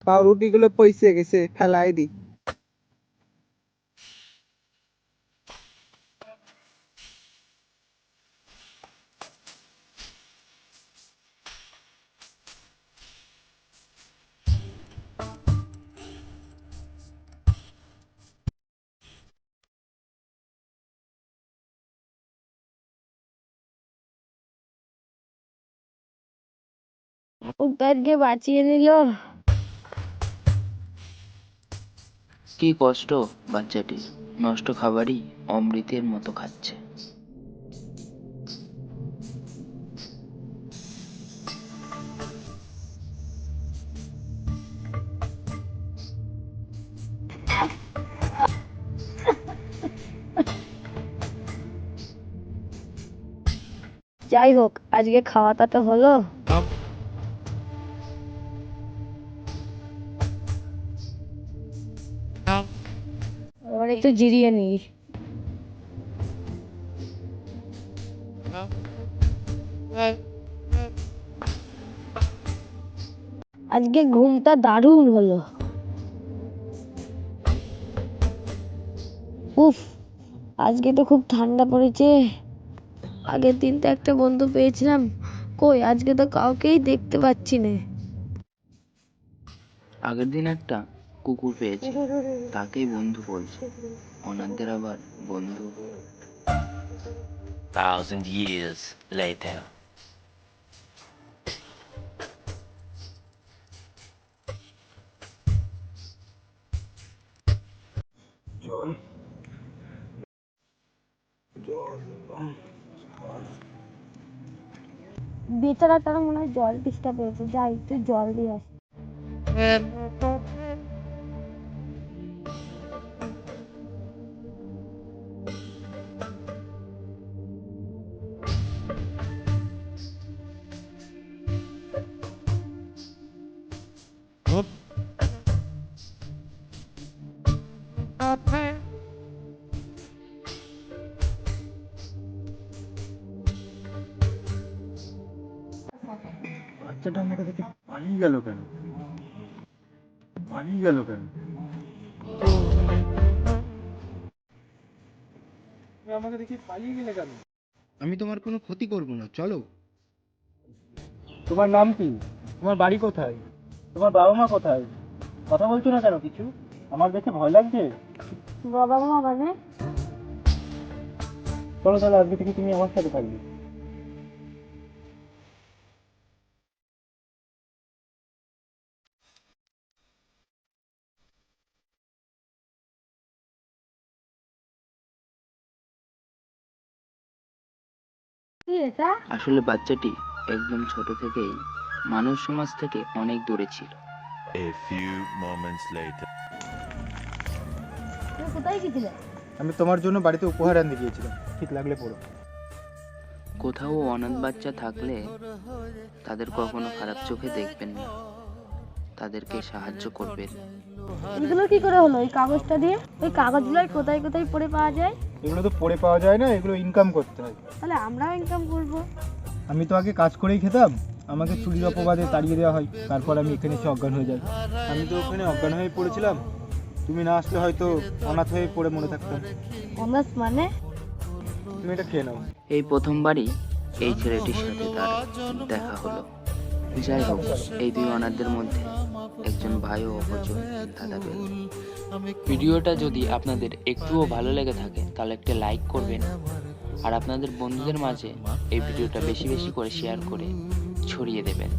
পাউরুটি গুলো পইসে গেছে, ফেলাই দি। উপায়কে বাঁচিয়ে নিল। কি কষ্ট বাচ্চাটির, নষ্ট খাবারই অমৃতের মতো খাচ্ছে। যাই হোক, আজকে খাওয়াটা তো হলো। এবার একটু জিরিয়ে নিই। আজকে ঘুমটা দারুণ হলো। উফ, আজকে তো খুব ঠান্ডা পড়েছে। আগের দিন তো একটা বন্ধু পেয়েছিলাম, কই আজকে তো কাউকেই দেখতে পাচ্ছি না। আগের দিন একটা কুকুর পেয়েছে, তাকেই বন্ধু বলছে। অনাথদের আবার বন্ধু। 1,000 years later. বেচারাটার মনে হয় জল তেষ্টা পেয়েছে, যাই একটু জল দিয়ে আসি। বাচ্চাটা আমাকে দেখে পালিয়ে গেল কেন? পালিয়ে গেল কেন? তুমি আমাকে দেখে পালিয়ে গেলে কেন? আমি তোমার কোনো ক্ষতি করব না, চলো। তোমার নাম কি? তোমার বাড়ি কোথায়? তোমার বাবা মা কোথায়? কথা বলছো না কেন কিছু? আমার দেখে ভয় লাগছে? বাবা মা মানে? চলো তাহলে আজকে থেকে তুমি আমার সাথে থাকবে। কি এটা? আসলে বাচ্চাটি একদম ছোট থেকেই মানব সমাজ থেকে অনেক দূরে ছিল। A few moments later. তুমি কোথায় গেছিলে? আমি তোমার জন্য বাড়িতে উপহার আনতে গিয়েছিলাম, ঠিক লাগলে পড়ো। কোথাও অনাথ বাচ্চা থাকলে তাদের কখনো খারাপ চোখে দেখবেন না, তাদেরকে সাহায্য করবেন। এগুলো কি করে হলো এই কাগজটা দিয়ে? ওই কাগজগুলো কোথায় কোথায় পড়ে পাওয়া যায়? এগুলো তো পড়ে পাওয়া যায় না, এগুলো ইনকাম করতে হয়। তাহলে আমরাও ইনকাম করবো। আমি তো আগে কাজ করেই খেতাম, আমাকে চুরির অপবাদে তাড়িয়ে দেওয়া হয়, তারপর আমি এখানে এসে অজ্ঞান হয়ে যাই। আমি তো ওখানে অজ্ঞান হয়ে পড়েছিলাম, তুমি না আসলে হয়তো অনাথ হয়ে পড়ে মরে থাকতাম। অনার্স মানে? তুমি এটা খেয়ে নাও। এই প্রথমবারই এই ছেলেটির সাথে তার দেখা হলো। যাই হোক, এই দুই অনাথদের মধ্যে একজন ভাই ও অপরজন দাদা পেল। ভিডিওটা যদি আপনাদের একটুও ভালো লেগে থাকে তাহলে একটা লাইক করবেন, আর আপনাদের বন্ধুদের মাঝে এই ভিডিওটা বেশি বেশি করে শেয়ার করে ছড়িয়ে দেবেন।